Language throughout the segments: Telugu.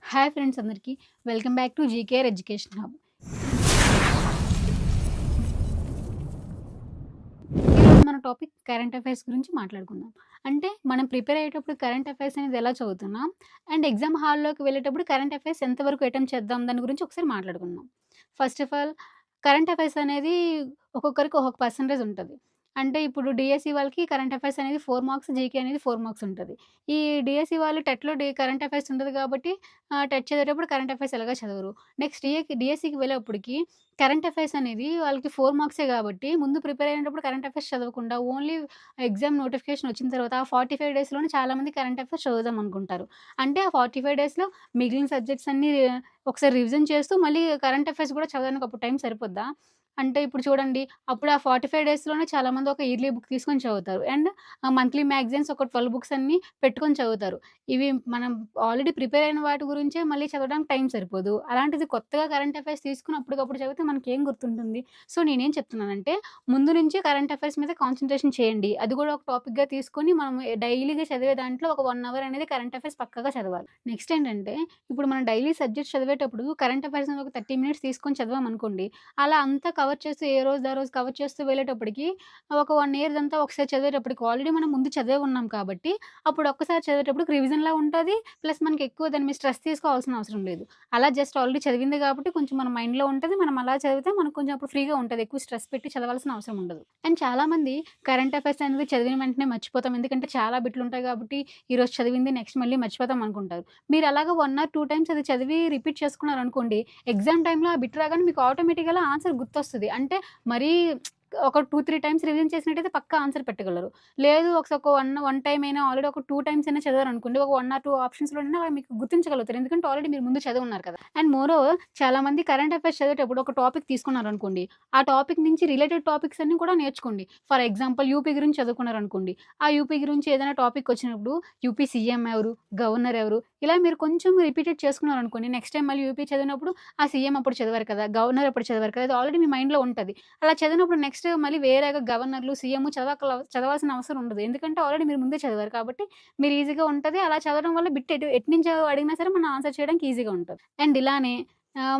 హాయ్ ఫ్రెండ్స్ అందరికీ. Welcome back to జీకేఆర్ education hub. ఈరోజు మన టాపిక్ కరెంట్ అఫైర్స్ గురించి మాట్లాడుకుందాం. అంటే మనం ప్రిపేర్ అయ్యేటప్పుడు కరెంట్ అఫైర్స్ అనేది ఎలా చదువుతున్నాం? అండ్ ఎగ్జామ్ హాల్‌లోకి వెళ్ళేటప్పుడు కరెంట్ అఫైర్స్ ఎంతవరకు అటెంప్ట్ చేద్దాం దాని గురించి ఒకసారి మాట్లాడుకుందాం. First of all current affairs అనేది ఒక్కొక్కరికి ఒక్కొక్క పర్సెంటేజ్ ఉంటది. అంటే ఇప్పుడు డీఎస్సీ వాళ్ళకి కరెంట్ అఫైర్స్ అనేది 4 మార్క్స్, జీకే అనేది 4 మార్క్స్ ఉంటది. ఈ డీఎస్సీ వాళ్ళు టెట్‌లో కరెంట్ అఫైర్స్ ఉండదు కాబట్టి టెట్ చదివేటప్పుడు కరెంట్ అఫైర్స్ ఎలాగో చదవరు. నెక్స్ట్ డీఎస్సీకి వెళ్ళేటప్పటికి కరెంట్ అఫైర్స్ అనేది వాళ్ళకి 4 మార్క్సే గాబట్టి, ముందు ప్రిపేర్ అయ్యేటప్పుడు కరెంట్ అఫైర్స్ చదవకుండా ఓన్లీ ఎగ్జామ్ నోటిఫికేషన్ వచ్చిన తర్వాత ఆ 45 డేస్‌లోనే చాలామంది కరెంట్ అఫైర్స్ చదువుదాం అనుకుంటారు. అంటే ఆ 45 డేస్‌లో మిగిలిన సబ్జెక్ట్స్ అన్నీ ఒకసారి రివిజన్ చేస్తూ మళ్ళీ కరెంట్ అఫైర్స్ గూడా చదవడానికి అప్పుడు టైం సరిపోద్దా? అంటే ఇప్పుడు చూడండి, అప్పుడు ఆ 45 డేస్‌లోనే చాలామంది ఒక ఇయర్లీ బుక్ తీసుకొని చదువుతారు. అండ్ మంత్లీ మ్యాగజైన్స్ ఒక 12 బుక్స్ అన్నీ పెట్టుకొని చదువుతారు. ఇవి మనం ఆల్రెడీ ప్రిపేర్ అయిన వాటి గురించే మళ్ళీ చదవడానికి టైం సరిపోదు. అలాంటిది కొత్తగా కరెంట్ అఫైర్స్ తీసుకొని అప్పటికప్పుడు చదివితే మనకేం గుర్తుంటుంది? సో, నేనేం చెప్తున్నానంటే, ముందు నుంచి కరెంట్ అఫైర్స్ మీద కాన్సంట్రేషన్ చేయండి. అది కూడా ఒక టాపిక్‌గా తీసుకొని మనం డైలీగా చదివే దాంట్లో ఒక 1 అవర్ అనేది కరెంట్ అఫైర్స్ పక్కాగా చదవాలి. నెక్స్ట్ ఏంటంటే, ఇప్పుడు మనం డైలీ సబ్జెక్ట్స్ చదివేటప్పుడు కరెంట్ అఫైర్స్ అనేది ఒక 30 మినిట్స్ తీసుకొని చదివామనుకోండి, అలా అంతా కవర్ చేస్తూ ఏ రోజుది ఆ రోజు కవర్ చేస్తూ వెళ్ళేటప్పటికి ఒక 1 ఇయర్‌దంతా ఒకసారి చదివేటప్పటికి ఆల్రెడీ మనం ముందు చదివే ఉన్నాం కాబట్టి, అప్పుడు ఒక్కసారి చదివేటప్పటికి రివిజన్‌లా ఉంటది. ప్లస్ మనకి ఎక్కువ దాని మీద స్ట్రెస్ తీసుకోవాల్సిన అవసరం లేదు. అలా జస్ట్ ఆల్రెడీ చదివింది కాబట్టి కొంచెం మన మైండ్‌లో ఉంటది. మనం అలా చదివితే మనకు కొంచెం అప్పుడు ఫ్రీగా ఉంటది. ఎక్కువ స్ట్రెస్ పెట్టి చదవాల్సిన అవసరం ఉండదు. అండ్ చాలామంది కరెంట్ అఫైర్స్ అనేది చదివిన వెంటనే మర్చిపోతాం. ఎందుకంటే చాలా బిట్లుంటాయి కాబట్టి ఈరోజు చదివింది నెక్స్ట్ మళ్ళీ మర్చిపోతాం అనుకుంటారు. మీరు అలాగా 1 ఆర్ 2 టైమ్స్ అది చదివి రిపీట్ చేసుకున్నారనుకోండి, ఎగ్జామ్ టైమ్‌లో ఆ బిట్ రాగానే మీకు ఆటోమేటిక్‌గా ఆన్సర్ గుర్తొస్తది. అంటే మరీ ఒక 2, 3 టైమ్స్ రివిజన్ చేసినట్టయితే పక్కా ఆన్సర్ పెట్టగలరు. లేదు ఒక వన్ టైమ్ అయినా ఆల్రెడీ ఒక 2 టైమ్స్ అయినా చదివారనుకోండి, ఒక 1 ఆర్ 2 ఆప్షన్స్‌లోనైనా మీకు గుర్తించగలుగుతారు. ఎందుకంటే ఆల్రెడీ మీరు ముందు చదివున్నారు కదా! అండ్ మోరోవర్ చాలామంది కరెంట్ అఫైర్స్ చదివేటప్పుడు ఒక టాపిక్ తీసుకున్నారనుకోండి, ఆ టాపిక్ నుంచి రిలేటెడ్ టాపిక్స్ అన్నీ కూడా నేర్చుకోండి. ఫర్ ఎగ్జాంపుల్ యూపీ గురించి చదువుకున్నారనుకోండి, ఆ యూపీ గురించి ఏదైనా టాపిక్ వచ్చినప్పుడు యూపీ సీఎం ఎవరు? గవర్నర్ ఎవరు? ఇలా మీరు కొంచెం రిపీటెడ్ చేసుకున్నారనుకోండి, నెక్స్ట్ టైమ్ మళ్ళీ యూపీ చదివినప్పుడు ఆ సీఎం అప్పుడు చదివారు కదా! గవర్నర్ అప్పుడు చదివారు కదా! అది ఆల్రెడీ మీ మైండ్‌లో ఉంటది. అలా చదివినప్పుడు నెక్స్ట్ మళ్ళీ వేరేగా గవర్నర్‌లు, సీఎం చదవాల్సిన అవసరం ఉండదు. ఎందుకంటే ఆల్రెడీ మీరు ముందే చదివారు కాబట్టి మీరు ఈజీగా ఉంటది. అలా చదవడం వల్ల బిట్ ఎటునుంచి అడిగినా సరే మనం ఆన్సర్ చేయడానికి ఈజీగా ఉంటది. అండ్ ఇలానే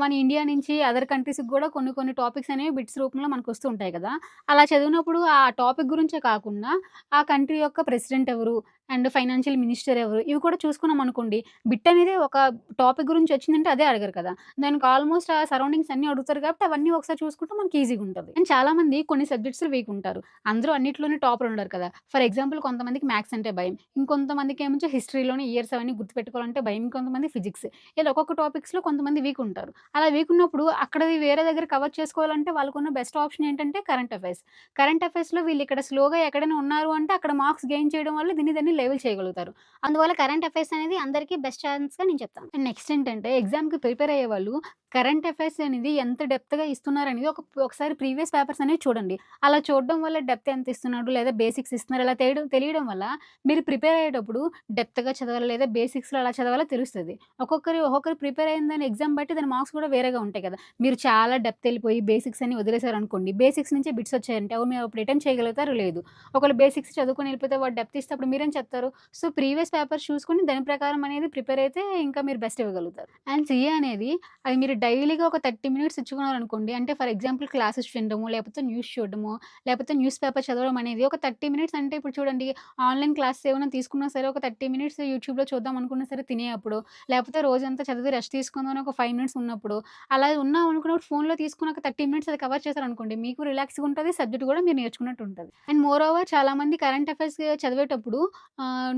మన ఇండియా నుంచి అదర్ కంట్రీస్‌కి గూడా కొన్ని కొన్ని టాపిక్స్ అనేవి బిట్స్ రూపంలో మనకొస్తూ ఉంటాయి కదా! అలా చదివినప్పుడు ఆ టాపిక్ గురించే కాకుండా ఆ కంట్రీ యొక్క ప్రెసిడెంట్ ఎవరు? అండ్ ఫైనాన్షియల్ మినిస్టర్ ఎవరు? ఇవి కూడా చూసుకున్నామనుకోండి, బిట్ అనేది ఒక టాపిక్ గురించి వచ్చిందంటే అదే అడగరు కదా! దానికి ఆల్‌మోస్ట్ ఆ సరౌండింగ్స్ అన్నీ అడుగుతారు కాబట్టి అవన్నీ ఒకసారి చూసుకుంటే మనకి ఈజీగా ఉంటది. అండ్ చాలామంది కొన్ని సబ్జెక్ట్స్‌లో వీక్ ఉంటారు. అందరూ అన్నిట్లోనే టాపర్ ఉండరు కదా! ఫర్ ఎగ్జాంపుల్ కొంతమందికి మ్యాథ్స్ అంటే భయం. ఇంకొంతమందికేమో హిస్టరీలోని ఇయర్స్ అవన్నీ గుర్తుపెట్టుకోవాలంటే భయం. ఇంకొంతమంది ఫిజిక్స్. ఇలా ఒక్కొక్క టాపిక్స్‌లో కొంతమంది వీక్ ఉంటారు. అలా వీక్ ఉన్నప్పుడు అక్కడది వేరే దగ్గర కవర్ చేసుకోవాలంటే వాళ్ళకున్న బెస్ట్ ఆప్షన్ ఏంటంటే కరెంట్ అఫైర్స్. కరెంట్ అఫైర్స్‌లో వీళ్ళిక్కడ స్లోగా ఎక్కడైనా ఉన్నారు అంటే అక్కడ మార్క్స్ గెయిన్ చేయడం వల్ల దీన్ని లెవెల్ చేయగలుగుతారు. అందువల్ల కరెంట్ అఫైర్స్ అనేది అందరికీ బెస్ట్ ఛాన్స్‌గా నేను చెప్తాను. అండ్ నెక్స్ట్ ఏంటంటే ఎగ్జామ్‌కి ప్రిపేర్ అయ్యేవాళ్ళు కరెంట్ అఫైర్స్ అనేది ఎంత డెప్త్‌గా ఇస్తున్నారనేది ఒకసారి ప్రీవియస్ పేపర్స్ అనేవి చూడండి. అలా చూడడం వల్ల డెప్త్ ఎంత ఇస్తున్నాడు లేదా బేసిక్స్ ఇస్తున్నారు ఇలా తెలియడం వల్ల మీరు ప్రిపేర్ అయ్యేటప్పుడు డెప్త్‌గా చదవాలా లేదా బేసిక్స్‌లో ఎలా చదవాలో తెలుస్తది. ఒక్కొక్కరు ప్రిపేర్ అయిన దాని ఎగ్జామ్ బట్టి దాని మార్క్స్ కూడా వేరేగా ఉంటాయి కదా! మీరు చాలా డెప్త్ ఎళ్ళిపోయి బేసిక్స్ అన్ని వదిలేసారనుకోండి, బేసిక్స్ నుంచే బిట్స్ వచ్చాయంటే అవి మీరు అప్పుడు అటెంప్ట్ చేయగలుగుతారో లేదు. ఒకవేళ బేసిక్స్ చదువుకొని ఎళ్ళిపోతే వాడు డెప్త్ ఇస్తే అప్పుడు మీరేం చెప్తారు? సో, ప్రీవియస్ పేపర్స్ చూసుకొని దాని ప్రకారం అనేది ప్రిపేర్ అయితే ఇంకా మీరు బెస్ట్ ఇవ్వగలుగుతారు. అండ్ సీఏ అనేది అది మీరు డైలీగా ఒక 30 మినిట్స్ ఇచ్చుకున్నారనుకోండి, అంటే ఫర్ ఎగ్జాంపుల్ క్లాసెస్ వినడమో, లేకపోతే న్యూస్ చూడడమో, లేకపోతే న్యూస్ పేపర్ చదవడం అనేది ఒక 30 మినిట్స్ అంటే ఇప్పుడు చూడండి ఆన్‌లైన్ క్లాసెస్ ఏమైనా తీసుకున్నా సరే ఒక 30 మినిట్స్ యూట్యూబ్‌లో చూద్దాం అనుకున్నా సరే తినేయప్పుడు, లేకపోతే రోజంతా చదివి రెస్ట్ తీసుకుందామని ఒక 5 మినిట్స్ ఉన్నప్పుడు, అలా ఉన్నాం అనుకున్నప్పుడు ఫోన్‌లో తీసుకొని ఒక 30 మినిట్స్ అది కవర్ చేశారనుకోండి, మీకు రిలాక్స్‌గా ఉంటది. సబ్జెక్ట్ కూడా మీరు నేర్చుకున్నట్టు ఉంటది. అండ్ మోర్ ఓవర్ చాలామంది కరెంట్ అఫైర్స్ చదివేటప్పుడు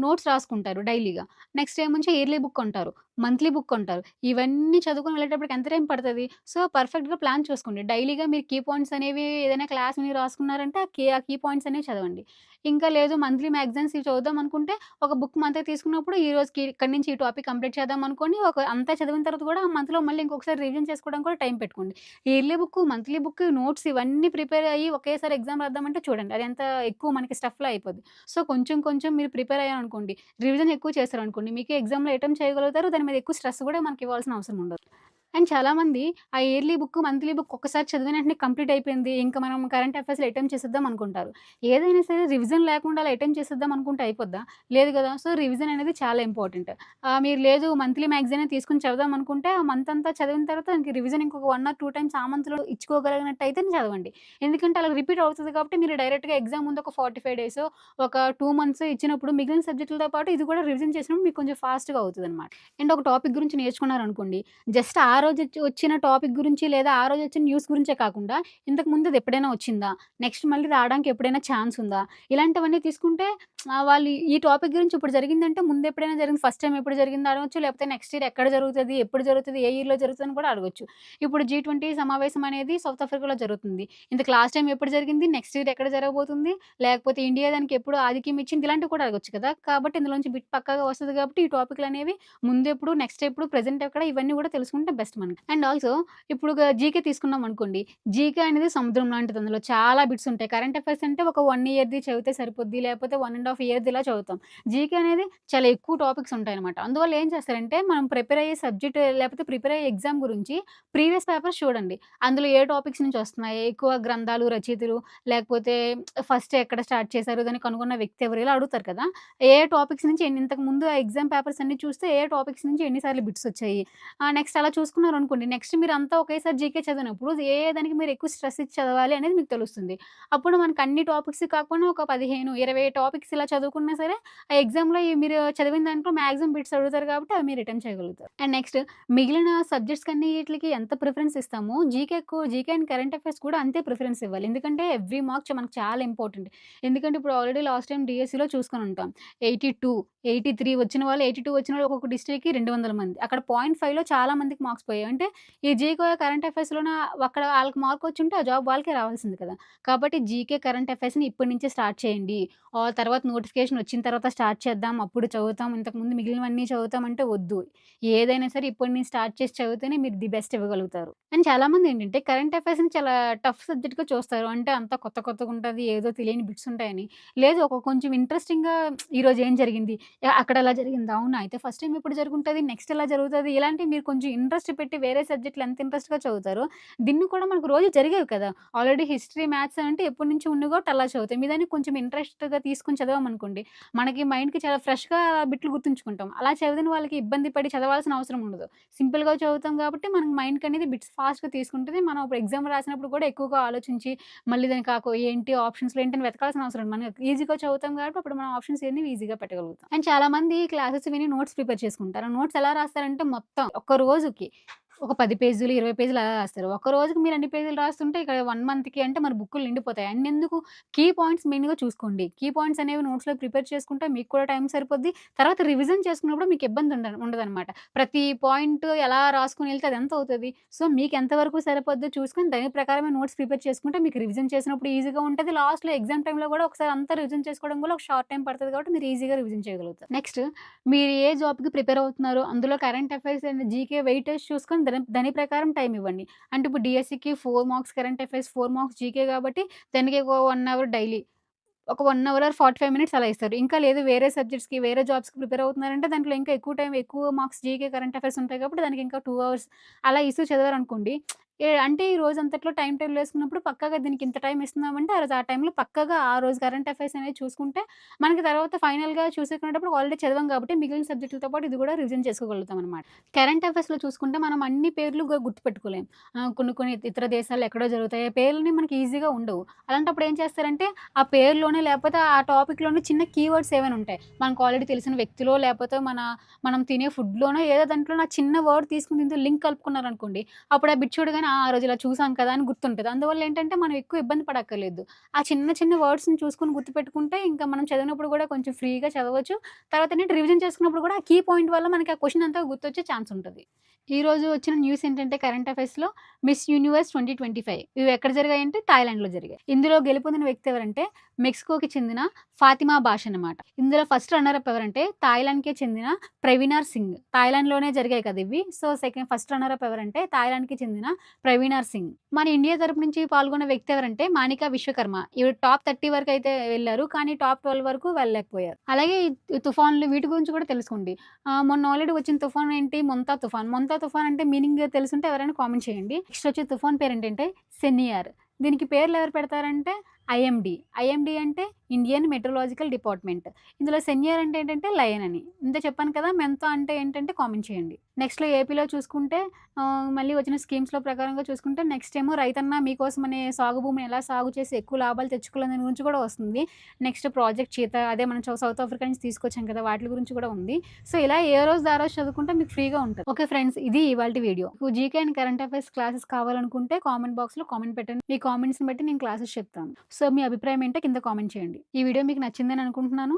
నోట్స్ రాసుకుంటారు డైలీగా. నెక్స్ట్ ఏమొచ్చి ఇయర్లీ బుక్ కొంటారు. మంత్లీ బుక్ కొంటారు. ఇవన్నీ చదువుకొని వెళ్ళేటప్పటికి ఎంత టైం పడతది? సో, పర్ఫెక్ట్‌గా ప్లాన్ చేసుకోండి. డైలీగా మీరు కీ పాయింట్స్ అనేవి ఏదైనా క్లాస్ విని రాసుకున్నారంటే ఆ కీ పాయింట్స్ అనేవి చదవండి. ఇంకా లేదు మంత్లీ మ్యాగజైన్స్ ఇవి చదువుదాం అనుకుంటే ఒక బుక్ మంత్‌కి తీసుకున్నప్పుడు ఈ రోజుకి ఇక్కడి నుంచి ఈ టాపిక్ కంప్లీట్ చేద్దాం అనుకోని అంతా చదివిన తర్వాత కూడా ఆ మంత్‌లో మళ్ళీ ఇంకొకసారి రివిజన్ చేసుకోవడానికి కూడా టైం పెట్టుకోండి. Yearly book, monthly book, notes ఇవన్నీ ప్రిపేర్ అయ్యి ఒకేసారి ఎగ్జామ్ రాద్దామంటే చూడండి అది ఎంత ఎక్కువ మనకి స్టఫ్‌లా అయిపోద్ది. సో, కొంచెం కొంచెం మీరు ప్రిపేర్ అయ్యారనుకోండి, రివిజన్ ఎక్కువ చేశారనుకోండి, మీకు ఎగ్జామ్‌లో అటెంప్ట్ చేయగలుగుతారు. దాని మీద ఎక్కువ స్ట్రెస్ కూడా మనకి ఇవ్వాల్సిన అవసరం ఉండదు. అండ్ చాలామంది ఆ ఇయర్లీ బుక్, మంత్లీ బుక్ ఒక్కసారి చదివిన వెంటనే కంప్లీట్ అయిపోయింది. ఇంక మనం కరెంట్ అఫైర్స్‌లో అటెంప్ట్ చేసేద్దాం అనుకుంటారు. ఏదైనా సరే రివిజన్ లేకుండా అలా అటెంప్ట్ చేసేద్దాం అనుకుంటే అయిపోద్దా? లేదు గదా! సో, రివిజన్ అనేది చాలా ఇంపార్టెంట్. మీరు లేదు మంత్లీ మ్యాగజైనే తీసుకొని చదువుదాం అనుకుంటే, ఆ మంత్ అంతా చదివిన తర్వాత ఇంక రివిజన్ ఇంకొక 1 ఆర్ 2 టైమ్స్ ఆ మంత్‌లో ఇచ్చుకోగలిగినట్టయితేనే చదవండి. ఎందుకంటే అలా రిపీట్ అవుతది కాబట్టి మీరు డైరెక్ట్‌గా ఎగ్జామ్ ముందు ఒక 45 డేసో, ఒక 2 మంత్సో ఇచ్చినప్పుడు మిగిలిన సబ్జెక్టులతో పాటు ఇది కూడా రివిజన్ చేసినప్పుడు మీకు కొంచెం ఫాస్ట్‌గా అవుతదనమాట. అండ్ ఒక టాపిక్ గురించి నేర్చుకున్నారనుకోండి, జస్ట్ ఆ రోజు వచ్చిన టాపిక్ గురించి లేదా ఆ రోజు వచ్చిన న్యూస్ గురించే కాకుండా, ఇంతకు ముందు అది ఎప్పుడైనా వచ్చిందా? నెక్స్ట్ మళ్ళీ రావడానికి ఎప్పుడైనా ఛాన్స్ ఉందా? ఇలాంటివన్నీ తీసుకుంటే వాళ్ళు ఈ టాపిక్ గురించి ఇప్పుడు జరిగిందంటే ముందు ఎప్పుడైనా జరిగింది, ఫస్ట్ టైమ్ ఎప్పుడు జరిగిందో అడగొచ్చు. లేకపోతే నెక్స్ట్ ఇయర్ ఎక్కడ జరుగుతది? ఎప్పుడు జరుగుతది? ఏ ఇయర్‌లో జరుగుతదని కూడా అడగొచ్చు. ఇప్పుడు G20 సమావేశం అనేది సౌత్ ఆఫ్రికాలో జరుగుతుంది. ఇంతకు లాస్ట్ టైమ్ ఎప్పుడు జరిగింది? నెక్స్ట్ ఇయర్ ఎక్కడ జరగబోతుంది? లేకపోతే ఇండియా దానికి ఎప్పుడు ఆధిక్యం ఇచ్చింది? ఇలాంటివి కూడా అడగొచ్చు కదా! కాబట్టి ఇందులోంచి బిట్ పక్కాగా వస్తది కాబట్టి ఈ టాపిక్‌లనేవి ముందెప్పుడు, నెక్స్ట్ ఎప్పుడు, ప్రెజెంట్ ఎక్కడ ఇవన్నీ గూడా తెలుసుకుంటే బెస్ట్ మనకి. అండ్ ఆల్సో ఇప్పుడు జీకే తీసుకున్నామనుకోండి. జీకే అనేది సముద్రం లాంటిది. అందులో చాలా బిట్స్ ఉంటాయి. కరెంట్ అఫైర్స్ అంటే ఒక 1 ఇయర్‌ది చదివితే సరిపోద్ది. లేకపోతే 1 ½ ఇయర్‌ది ఇలా చదువుతాం. జీకే అనేది చాలా ఎక్కువ టాపిక్స్ ఉంటాయనమాట. అందువల్ల ఏం చేస్తారంటే మనం ప్రిపేర్ అయ్యే సబ్జెక్ట్ లేకపోతే ప్రిపేర్ అయ్యే ఎగ్జామ్ గురించి ప్రీవియస్ పేపర్స్ చూడండి. అందులో ఏ టాపిక్స్ నుంచి వస్తున్నాయి, ఎక్కువ గ్రంథాలు, రచయితలు లేకపోతే ఫస్ట్ ఎక్కడ స్టార్ట్ చేశారు, దాన్ని కనుగొన్న వ్యక్తి ఎవరు ఇలా అడుగుతారు కదా! ఏ టాపిక్స్ నుంచి ఇంతకు ముందు ఆ ఎగ్జామ్ పేపర్స్ అన్నీ చూస్తే ఏ టాపిక్స్ నుంచి ఎన్ని సార్లు బిట్స్ వచ్చాయి. నెక్స్ట్ అలా చూసుకున్నారనుకోండి. నెక్స్ట్ మీరంతా ఒకేసారి జీకే చదివినప్పుడు దానికి మీరు ఎక్కువ స్ట్రెస్ ఇచ్చి చదవాలి అనేది మీకు తెలుస్తుంది. అప్పుడు మనకు అన్ని టాపిక్స్ కాకపోయినా ఒక 15, 20 టాపిక్స్ ఇలా చదువుకున్నా సరే, ఆ ఎగ్జామ్‌లో మీరు చదివిన దాంట్లో మాక్సిమం బిట్స్ అడుగుతారు కాబట్టి అవి మీరు రిటర్న్ చేయగలుగుతారు. అండ్ నెక్స్ట్ మిగిలిన సబ్జెక్ట్స్ అన్నిట్లికి ఎంత ప్రిఫరెన్స్ ఇస్తామో జీకే అండ్ కరెంట్ అఫైర్స్ కూడా అంతే ప్రిఫరెన్స్ ఇవ్వాలి. ఎందుకంటే ఎవ్రీ మార్క్ మనకు చాలా ఇంపార్టెంట్. ఎందుకంటే ఇప్పుడు ఆల్రెడీ లాస్ట్ టైమ్ డీఎస్సీలో చూసుకొని ఉంటాం. 82, 83 వచ్చిన వాళ్ళు, 82 వచ్చిన వాళ్ళు ఒక్కొక్క డిస్ట్రిక్ట్‌కి 200 మంది. అక్కడ 0.5లో చాలా మందికి మార్క్స్ పోయాయి. అంటే ఈ జీకే, కరెంట్ అఫైర్స్‌లోన అక్కడ ఆళ్ళకి మార్క్ వచ్చుంటే ఆ జాబ్ వాళ్ళకే రావాల్సింది కదా! కాబట్టి జీకే, కరెంట్ అఫైర్స్‌ని ఇప్పటి నుంచే స్టార్ట్ చేయండి. తర్వాత నోటిఫికేషన్ వచ్చిన తర్వాత స్టార్ట్ చేద్దాం. అప్పుడు చదువుతాం. ఇంతకుముందు మిగిలినవన్నీ చదువుతాం అంటే వద్దు. ఏదైనా సరే ఇప్పటి నుంచి స్టార్ట్ చేసి చదివితేనే మీరు ది బెస్ట్ ఇవ్వగలుగుతారు. అండ్ చాలామంది ఏంటంటే కరెంట్ అఫైర్స్‌ని చాలా టఫ్ సబ్జెక్ట్‌గా చూస్తారు. అంటే అంతా కొత్తగుంటది. ఏదో తెలియని బిట్స్ ఉంటాయని. లేదు ఒక కొంచెం ఇంట్రెస్టింగ్‌గా ఈరోజు ఏం జరిగింది? అక్కడ అలా జరిగిందా? అవునా! అయితే ఫస్ట్ టైమ్ ఎప్పుడు జరుగుంటది? నెక్స్ట్ ఎలా జరుగుతది? ఇలాంటివి మీరు కొంచెం ఇంట్రెస్ట్ పెట్టి వేరే సబ్జెక్ట్‌లు ఎంత ఇంట్రెస్ట్‌గా చదువుతారో, దీన్ని కూడా మనకు రోజు జరిగేవి కదా! ఆల్రెడీ హిస్టరీ, మ్యాథ్స్ అంటే ఎప్పటినుంచో ఉన్నవి కాబట్టి అలా చదువుతాం. మీ దాన్ని కొంచెం ఇంట్రెస్ట్‌గా తీసుకొని చదివామనుకోండి, మనకి మైండ్‌కి చాలా ఫ్రెష్‌గా బిట్లు గుర్తుంచుకుంటాం. అలా చదివిన వాళ్ళకి ఇబ్బంది పడి చదవాల్సిన అవసరం ఉండదు. సింపుల్‌గా చదువుతాం కాబట్టి మనకి మైండ్‌కనేది బిట్స్ ఫాస్ట్‌గా తీసుకుంటది. మనం ఇప్పుడు ఎగ్జామ్ రాసినప్పుడు కూడా ఎక్కువగా ఆలోచించి, మళ్ళీ దానికి ఏంటి ఆప్షన్స్‌లో ఏంటని వెతకాల్సిన అవసరం లేదు. మనం ఈజీగా చదువుతాం కాబట్టి అప్పుడు మనం ఆప్షన్స్ అన్నీ ఈజీగా పెట్టగలుగుతాం. అండ్ చాలామంది క్లాసెస్ విని నోట్స్ ప్రిపేర్ చేసుకుంటారు. ఆ నోట్స్ ఎలా రాస్తారంటే మొత్తం ఒక్క రోజుకి ఒక 10 పేజీలు, 20 పేజీలు అలా రాస్తారు. ఒక్క రోజుకి మీరు అన్ని పేజీలు రాస్తుంటే ఇక్కడ 1 మంత్‌కి అంటే మన బుక్కులు నిండిపోతాయి. అన్నెందుకు కీ పాయింట్స్ మెయిన్‌గా చూసుకోండి. కీ పాయింట్స్ అనేవి నోట్స్‌లో ప్రిపేర్ చేసుకుంటే మీకు కూడా టైం సరిపోద్ది. తర్వాత రివిజన్ చేసుకున్నప్పుడు మీకు ఇబ్బంది ఉండదనమాట. ప్రతి పాయింట్ ఎలా రాసుకొని ఎళ్తే అది ఎంత అవుతది? సో, మీకు ఎంత వరకు సరిపోద్దో చూసుకొని దాని ప్రకారమే నోట్స్ ప్రిపేర్ చేసుకుంటే మీకు రివిజన్ చేసినప్పుడు ఈజీగా ఉంటది. లాస్ట్‌లో ఎగ్జామ్ టైమ్‌లో కూడా ఒకసారి అంతా రివిజన్ చేసుకోవడం వల్ల ఒక షార్ట్ టైమ్ పడతది కాబట్టి మీరు ఈజీగా రివిజన్ చేయగలుగుతారు. నెక్స్ట్ మీరు ఏ జాబ్‌కి ప్రిపేర్ అవుతున్నారో అందులో current affairs and GK weightage చూసుకొని దాని ప్రకారం టైమ్ ఇవ్వండి. అంటే ఇప్పుడు డీఎస్సీకి 4 marks current affairs, 4 marks GK కాబట్టి దానికి ఒక 1 అవర్ డైలీ. ఒక 1 అవర్ ఆర్ 45 మినిట్స్ అలా ఇస్తారు. ఇంకా లేదు వేరే సబ్జెక్ట్స్‌కి, వేరే జాబ్స్‌కి ప్రిపేర్ అవుతున్నారంటే దాంట్లో ఇంకా ఎక్కువ టైం, ఎక్కువ మార్క్స్ జీకే, కరెంట్ అఫైర్స్ ఉంటాయి కాబట్టి దానికి ఇంకా 2 అవర్స్ అలా ఇస్తూ చదివారనుకోండి. అంటే ఈ రోజంతట్లో టైమ్ టేబుల్ ఏసుకున్నప్పుడు పక్కాగా దీనికి ఇంత టైం ఇస్తున్నామంటే ఆ రోజు ఆ టైంలో పక్కాగా ఆ రోజు కరెంట్ అఫైర్స్ అనేవి చూసుకుంటే మనకి తర్వాత ఫైనల్‌గా చూసుకునేటప్పుడు ఆల్రెడీ చదివాం కాబట్టి మిగిలిన సబ్జెక్టులతో పాటు ఇది కూడా రివిజన్ చేసుకోగలుగుతామనమాట. కరెంట్ అఫైర్స్‌లో చూసుకుంటే మనం అన్ని పేర్లు గుర్తుపెట్టుకోలేం. కొన్ని ఇతర దేశాల్లో ఎక్కడో జరుగుతాయి. ఆ పేర్లని మనకి ఈజీగా ఉండవు. అలాంటప్పుడు ఏం చేస్తారంటే ఆ పేరులోనే లేకపోతే ఆ టాపిక్‌లోనే చిన్న కీవర్డ్స్ ఏవైనా ఉంటాయి. మనకు ఆల్రెడీ తెలిసిన వ్యక్తిలో లేకపోతే మనం తినే ఫుడ్‌లోనో ఏదో దాంట్లోనో ఆ చిన్న వర్డ్ తీసుకొని దీంతో లింక్ కలుపుకున్నారనుకోండి. అప్పుడు ఆ బిట్ చూడగానే ఆ రోజు ఇలా చూసాం కదా! అని గుర్తుంటది. అందువల్ల ఏంటంటే మనం ఎక్కువ ఇబ్బంది పడక్కర్లేదు. ఆ చిన్న చిన్న వర్డ్స్‌ని చూసుకొని గుర్తుపెట్టుకుంటే ఇంకా మనం చదివినప్పుడు కూడా కొంచెం ఫ్రీగా చదవచ్చు. తర్వాత ఏంటంటే రివిజన్ చేసుకున్నప్పుడు కూడా ఆ కీ పాయింట్ వల్ల మనకి ఆ క్వెషన్ అంతా గుర్తొచ్చే ఛాన్స్ ఉంటది. ఈరోజు వచ్చిన న్యూస్ ఏంటంటే కరెంట్ అఫైర్స్‌లో మిస్ యూనివర్స్ 2025 ఇవి ఎక్కడ జరిగాయంటే థాయిలాండ్‌లో జరిగాయి. ఇందులో గెలుపొందిన వ్యక్తి ఎవరంటే మెక్సికోకి చెందిన ఫాతిమా బాష్ అన్నమాట. ఇందులో ఫస్ట్ రన్నర్ అప్ ఎవరంటే థాయిలాండ్‌కే చెందిన ప్రవీణార్ సింగ్. థాయిలాండ్‌లోనే జరిగాయి కదా ఇవి. సో, ఫస్ట్ రన్నర్ అప్ ఎవరంటే థాయిలాండ్‌కి చెందిన ప్రవీణార్ సింగ్. మన ఇండియా తరపు నుంచి పాల్గొన్న వ్యక్తి ఎవరంటే మానికా విశ్వకర్మ. ఈవిడ టాప్ 30 వరకైతే వెళ్లారు. కానీ టాప్ 12 వరకు వెళ్ళలేకపోయారు. అలాగే ఈ తుఫాన్లు వీటి గురించి కూడా తెలుసుకోండి. మొన్న ఆల్రెడీ వచ్చిన తుఫాన్ ఏంటి? మొంతా తుఫాన్. మొంతా తుఫాన్ అంటే మీనింగ్ తెలుసుంటే ఎవరైనా కామెంట్ చేయండి. నెక్స్ట్ వచ్చే తుఫాన్ పేరేంటంటే సెన్నియార్. దీనికి పేర్లు ఎవరు పెడతారంటే ఐఎండీ. ఐఎండీ అంటే ఇండియన్ మెట్రలాజికల్ డిపార్ట్మెంట్. ఇందులో సెన్నియార్ అంటే ఏంటంటే లయన్ అని. ఇంత చెప్పాను కదా! మెంతో అంటే ఏంటంటే కామెంట్ చేయండి. నెక్స్ట్‌లో ఏపీలో చూసుకుంటే మళ్ళీ వచ్చిన స్కీమ్స్‌లో ప్రకారంగా చూసుకుంటే నెక్స్ట్ ఏమో రైతన్న మీకోసం అనే సాగు భూమిని ఎలా సాగు చేసి ఎక్కువ లాభాలు తెచ్చుకోవాలనే దాని గురించి కూడా వస్తుంది. నెక్స్ట్ ప్రాజెక్ట్ చీత అదే మనం సౌత్ ఆఫ్రికా నుంచి తీసుకొచ్చాం కదా! వాటి గురించి కూడా ఉంది. సో, ఇలా ఏ రోజుది ఆ రోజు చదువుకుంటే మీకు ఫ్రీగా ఉంటది. ఓకే ఫ్రెండ్స్, ఇది ఇవాల్టి వీడియో. మీకు GK and current affairs classes కావాలనుకుంటే కామెంట్ బాక్స్‌లో కామెంట్ పెట్టండి. మీ కామెంట్స్‌ని బట్టి నేను క్లాసెస్ చెప్తాను. సో, మీ అభిప్రాయం ఏంటో కింద కామెంట్ చేయండి. ఈ వీడియో మీకు నచ్చిందని అనుకుంటున్నాను.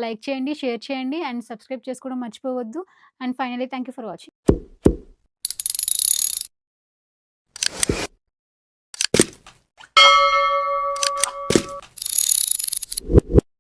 లైక్ చేయండి, షేర్ చేయండి అండ్ సబ్స్క్రైబ్ చేసుకోవడం మర్చిపోవద్దు. And finally thank you for watching.